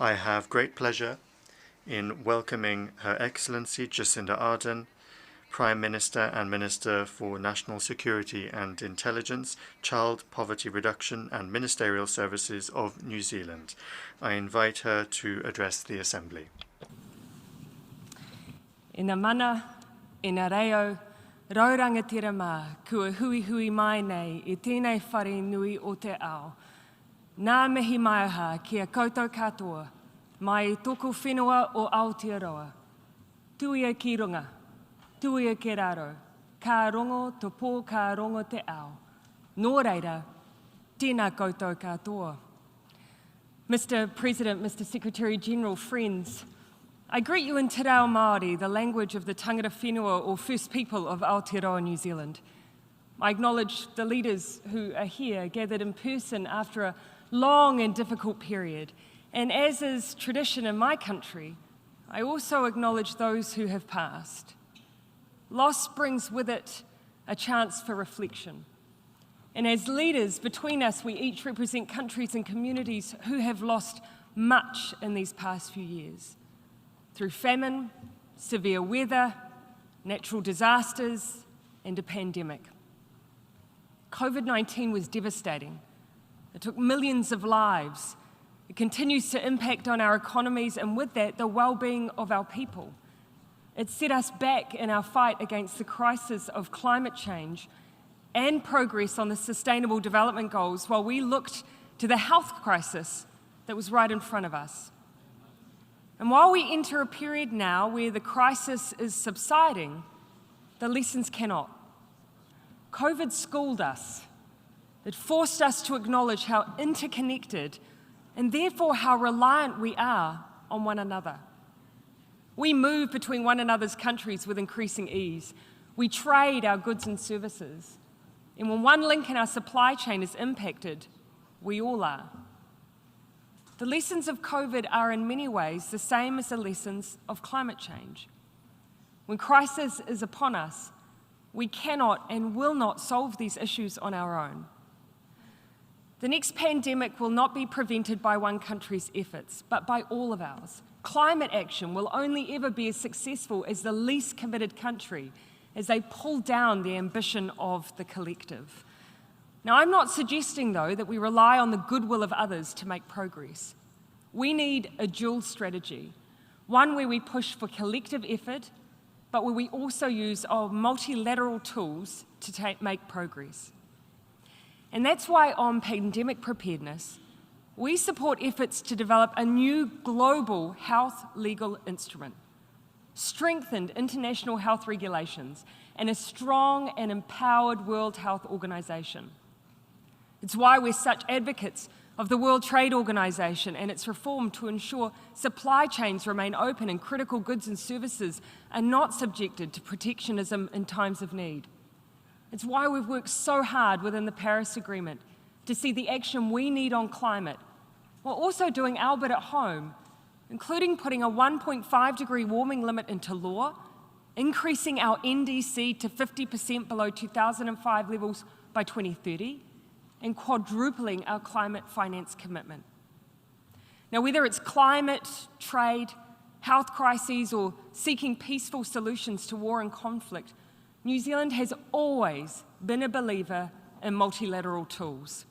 I have great pleasure in welcoming Her Excellency Jacinda Ardern, Prime Minister and Minister for National Security and Intelligence, Child Poverty Reduction and Ministerial Services of New Zealand. I invite her to address the Assembly. Ina mana, ina reo, raurangatira mā, kua hui hui mai nei I tēnei whare nui o te ao. Nā mihi mai aha kia koutou katoa, mai I tōku whenua o Aotearoa. Tuia ki runga, tuia ke raro, ka rongo to pō ka rongo te ao. Nō reira, tēnā koutou katoa. Mr. President, Mr. Secretary-General, friends, I greet you in Te Reo Māori, the language of the tangata whenua or First People of Aotearoa, New Zealand. I acknowledge the leaders who are here, gathered in person after a long and difficult period. And as is tradition in my country, I also acknowledge those who have passed. Loss brings with it a chance for reflection. And as leaders, between us, we each represent countries and communities who have lost much in these past few years. Through famine, severe weather, natural disasters, and a pandemic. COVID-19 was devastating. It took millions of lives. It continues to impact on our economies and with that, the well-being of our people. It set us back in our fight against the crisis of climate change and progress on the Sustainable Development Goals while we looked to the health crisis that was right in front of us. And while we enter a period now where the crisis is subsiding, the lessons cannot. COVID schooled us. It forced us to acknowledge how interconnected and therefore how reliant we are on one another. We move between one another's countries with increasing ease. We trade our goods and services. And when one link in our supply chain is impacted, we all are. The lessons of COVID are in many ways the same as the lessons of climate change. When crisis is upon us, we cannot and will not solve these issues on our own. The next pandemic will not be prevented by one country's efforts, but by all of ours. Climate action will only ever be as successful as the least committed country as they pull down the ambition of the collective. Now, I'm not suggesting, though, that we rely on the goodwill of others to make progress. We need a dual strategy, one where we push for collective effort, but where we also use our multilateral tools to make progress. And that's why on pandemic preparedness, we support efforts to develop a new global health legal instrument, strengthened international health regulations, and a strong and empowered World Health Organization. It's why we're such advocates of the World Trade Organization and its reform to ensure supply chains remain open and critical goods and services are not subjected to protectionism in times of need. It's why we've worked so hard within the Paris Agreement to see the action we need on climate, while also doing our bit at home, including putting a 1.5 degree warming limit into law, increasing our NDC to 50% below 2005 levels by 2030, and quadrupling our climate finance commitment. Now, whether it's climate, trade, health crises, or seeking peaceful solutions to war and conflict, New Zealand has always been a believer in multilateral tools.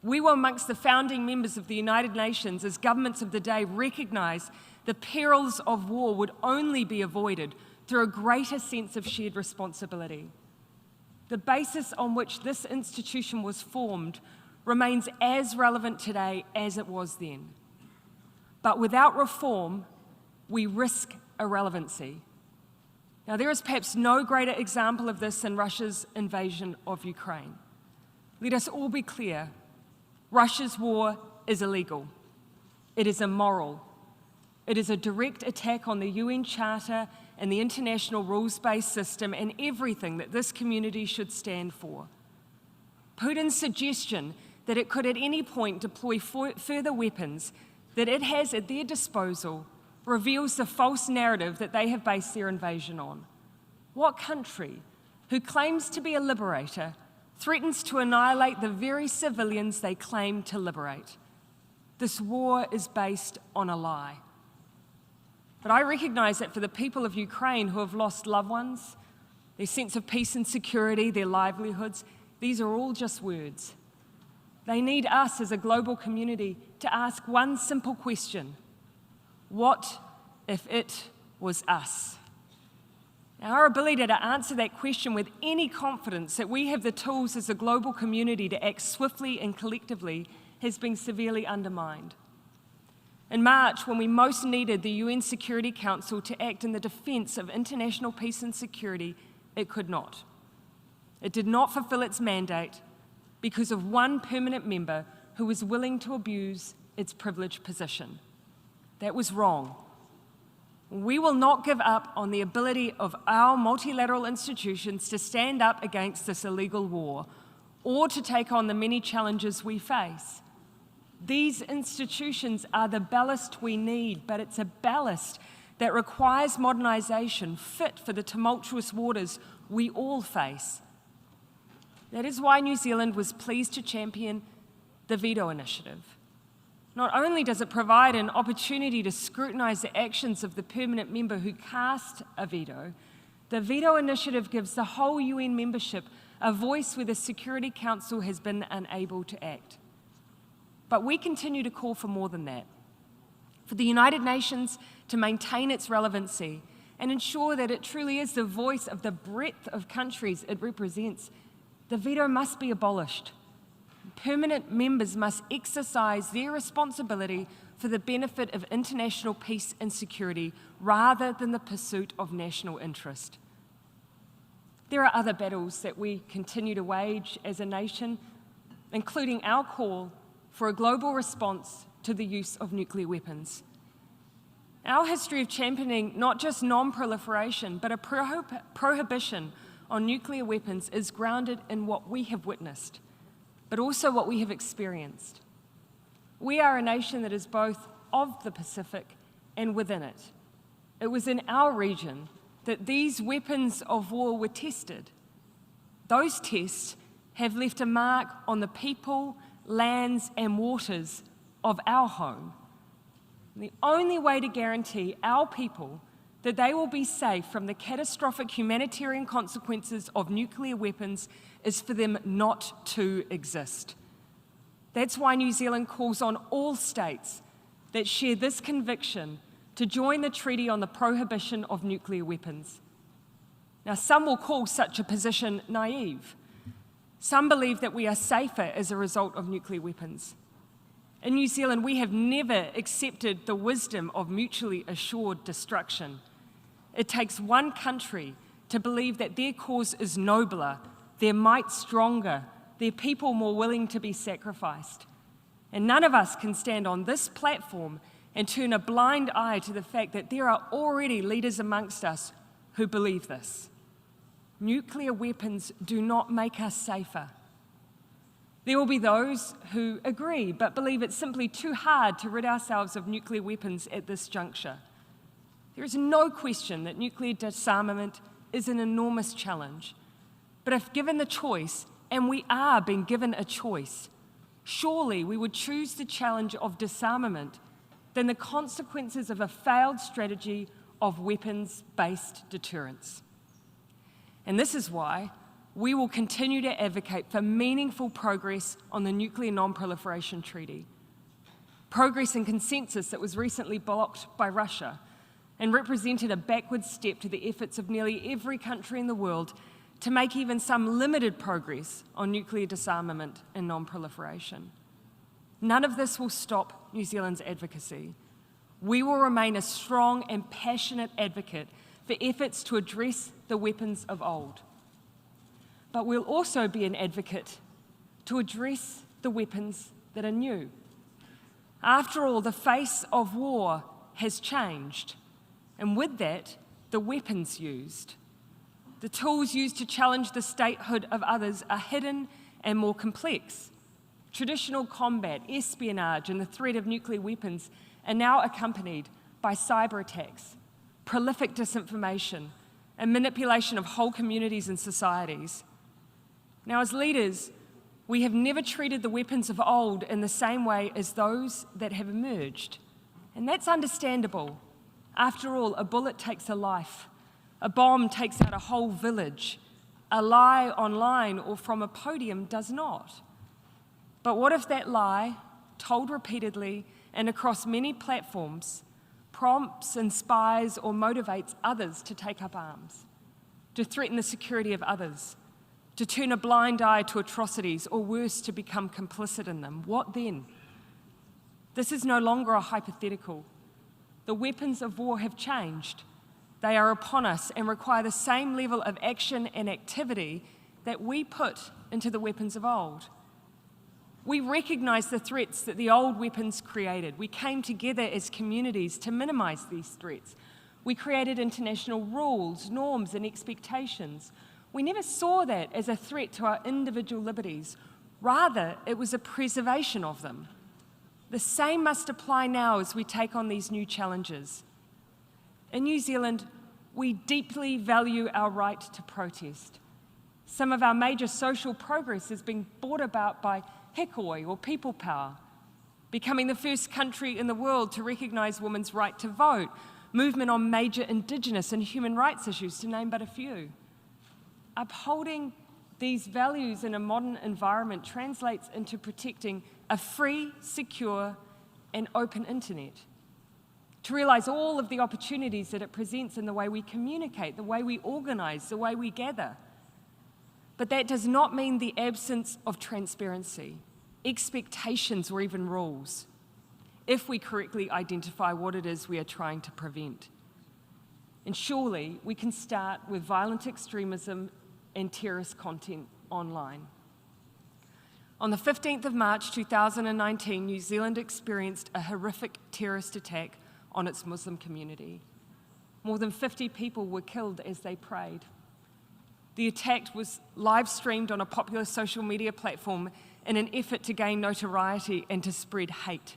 We were amongst the founding members of the United Nations as governments of the day recognised the perils of war would only be avoided through a greater sense of shared responsibility. The basis on which this institution was formed remains as relevant today as it was then. But without reform, we risk irrelevancy. Now, there is perhaps no greater example of this than Russia's invasion of Ukraine. Let us all be clear, Russia's war is illegal. It is immoral. It is a direct attack on the UN Charter and the international rules-based system and everything that this community should stand for. Putin's suggestion that it could at any point deploy further weapons that it has at their disposal reveals the false narrative that they have based their invasion on. What country, who claims to be a liberator, threatens to annihilate the very civilians they claim to liberate? This war is based on a lie. But I recognize that for the people of Ukraine who have lost loved ones, their sense of peace and security, their livelihoods, these are all just words. They need us as a global community to ask one simple question: what if it was us? Now, our ability to answer that question with any confidence that we have the tools as a global community to act swiftly and collectively has been severely undermined. In March, when we most needed the UN Security Council to act in the defence of international peace and security, it could not. It did not fulfil its mandate because of one permanent member who was willing to abuse its privileged position. That was wrong. We will not give up on the ability of our multilateral institutions to stand up against this illegal war or to take on the many challenges we face. These institutions are the ballast we need, but it's a ballast that requires modernisation fit for the tumultuous waters we all face. That is why New Zealand was pleased to champion the veto initiative. Not only does it provide an opportunity to scrutinise the actions of the permanent member who cast a veto, the veto initiative gives the whole UN membership a voice where the Security Council has been unable to act. But we continue to call for more than that. For the United Nations to maintain its relevancy and ensure that it truly is the voice of the breadth of countries it represents, the veto must be abolished. Permanent members must exercise their responsibility for the benefit of international peace and security rather than the pursuit of national interest. There are other battles that we continue to wage as a nation, including our call for a global response to the use of nuclear weapons. Our history of championing not just non-proliferation, but a prohibition on nuclear weapons is grounded in what we have witnessed, but also what we have experienced. We are a nation that is both of the Pacific and within it. It was in our region that these weapons of war were tested. Those tests have left a mark on the people, lands, and waters of our home. And the only way to guarantee our people that they will be safe from the catastrophic humanitarian consequences of nuclear weapons is for them not to exist. That's why New Zealand calls on all states that share this conviction to join the Treaty on the Prohibition of Nuclear Weapons. Now, some will call such a position naive. Some believe that we are safer as a result of nuclear weapons. In New Zealand, we have never accepted the wisdom of mutually assured destruction. It takes one country to believe that their cause is nobler, their might stronger, their people more willing to be sacrificed. And none of us can stand on this platform and turn a blind eye to the fact that there are already leaders amongst us who believe this. Nuclear weapons do not make us safer. There will be those who agree but believe it's simply too hard to rid ourselves of nuclear weapons at this juncture. There is no question that nuclear disarmament is an enormous challenge. But if given the choice, and we are being given a choice, surely we would choose the challenge of disarmament than the consequences of a failed strategy of weapons-based deterrence. And this is why we will continue to advocate for meaningful progress on the Nuclear Non-Proliferation Treaty. Progress and consensus that was recently blocked by Russia and represented a backward step to the efforts of nearly every country in the world to make even some limited progress on nuclear disarmament and non-proliferation. None of this will stop New Zealand's advocacy. We will remain a strong and passionate advocate for efforts to address the weapons of old. But we'll also be an advocate to address the weapons that are new. After all, the face of war has changed, and with that, the weapons used. The tools used to challenge the statehood of others are hidden and more complex. Traditional combat, espionage, and the threat of nuclear weapons are now accompanied by cyber attacks, prolific disinformation, and manipulation of whole communities and societies. Now, as leaders, We have never treated the weapons of old in the same way as those that have emerged. And that's understandable. After all, a bullet takes a life. A bomb takes out a whole village. A lie online or from a podium does not. But what if that lie, told repeatedly and across many platforms, prompts, inspires, or motivates others to take up arms, to threaten the security of others, to turn a blind eye to atrocities, or worse, to become complicit in them? What then? This is no longer a hypothetical. The weapons of war have changed. They are upon us and require the same level of action and activity that we put into the weapons of old. We recognize the threats that the old weapons created. We came together as communities to minimize these threats. We created international rules, norms, and expectations. We never saw that as a threat to our individual liberties. Rather, it was a preservation of them. The same must apply now as we take on these new challenges. In New Zealand, we deeply value our right to protest. Some of our major social progress has been brought about by hekoi or people power, becoming the first country in the world to recognise women's right to vote, movement on major Indigenous and human rights issues, to name but a few. Upholding these values in a modern environment translates into protecting a free, secure, and open internet. To realise all of the opportunities that it presents in the way we communicate, the way we organise, the way we gather. But that does not mean the absence of transparency, expectations, or even rules, if we correctly identify what it is we are trying to prevent. And surely we can start with violent extremism and terrorist content online. On the 15th of March 2019, New Zealand experienced a horrific terrorist attack on its Muslim community. More than 50 people were killed as they prayed. The attack was live-streamed on a popular social media platform in an effort to gain notoriety and to spread hate.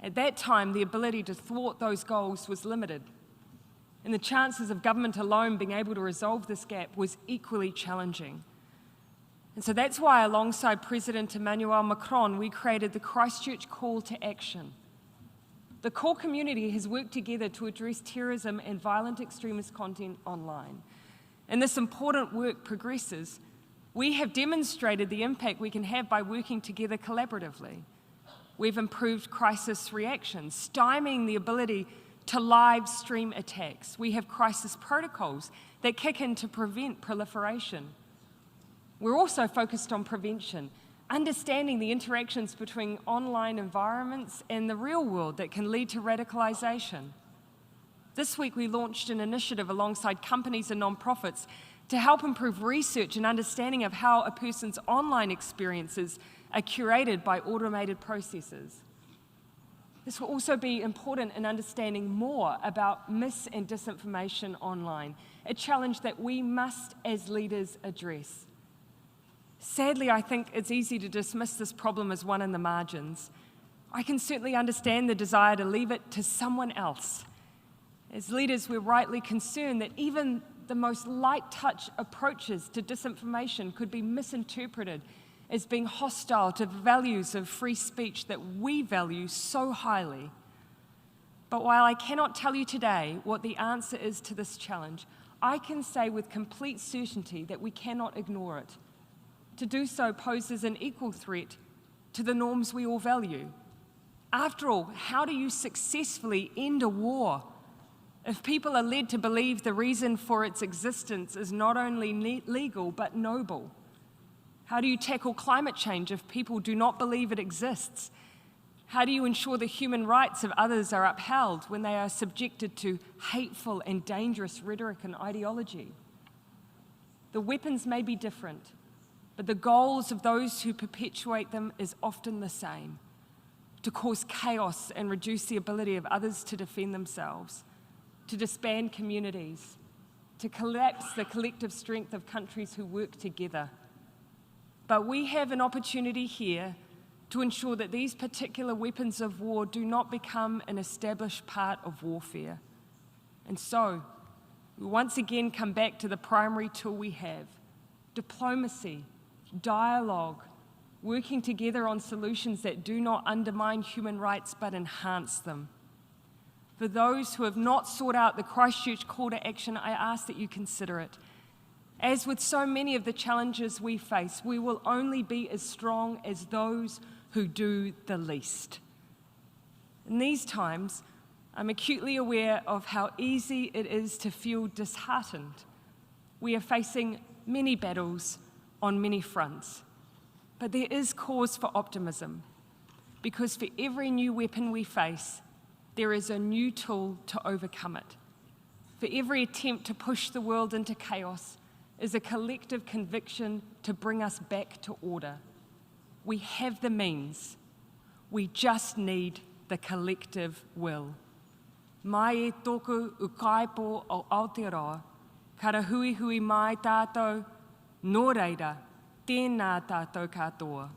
At that time, the ability to thwart those goals was limited, and the chances of government alone being able to resolve this gap was equally challenging. And so that's why, alongside President Emmanuel Macron, we created the Christchurch Call to Action. The core community has worked together to address terrorism and violent extremist content online. And this important work progresses. We have demonstrated the impact we can have by working together collaboratively. We've improved crisis reactions, stymieing the ability to live stream attacks. We have crisis protocols that kick in to prevent proliferation. We're also focused on prevention, understanding the interactions between online environments and the real world that can lead to radicalisation. This week we launched an initiative alongside companies and non-profits to help improve research and understanding of how a person's online experiences are curated by automated processes. This will also be important in understanding more about mis- and disinformation online, a challenge that we must, as leaders, address. Sadly, I think it's easy to dismiss this problem as one in the margins. I can certainly understand the desire to leave it to someone else. As leaders, we're rightly concerned that even the most light-touch approaches to disinformation could be misinterpreted as being hostile to values of free speech that we value so highly. But while I cannot tell you today what the answer is to this challenge, I can say with complete certainty that we cannot ignore it. To do so poses an equal threat to the norms we all value. After all, how do you successfully end a war if people are led to believe the reason for its existence is not only legal but noble? How do you tackle climate change if people do not believe it exists? How do you ensure the human rights of others are upheld when they are subjected to hateful and dangerous rhetoric and ideology? The weapons may be different, but the goals of those who perpetuate them is often the same: to cause chaos and reduce the ability of others to defend themselves, to disband communities, to collapse the collective strength of countries who work together. But we have an opportunity here to ensure that these particular weapons of war do not become an established part of warfare. And so, we once again come back to the primary tool we have: diplomacy, dialogue, working together on solutions that do not undermine human rights but enhance them. For those who have not sought out the Christchurch call to action, I ask that you consider it. As with so many of the challenges we face, we will only be as strong as those who do the least. In these times, I'm acutely aware of how easy it is to feel disheartened. We are facing many battles on many fronts, but there is cause for optimism, because for every new weapon we face, there is a new tool to overcome it. For every attempt to push the world into chaos is a collective conviction to bring us back to order. We have the means. We just need the collective will. Mai e toku ukaipo o Aotearoa, kara hui hui mai tātou, nō reira, tēnā tātou katoa.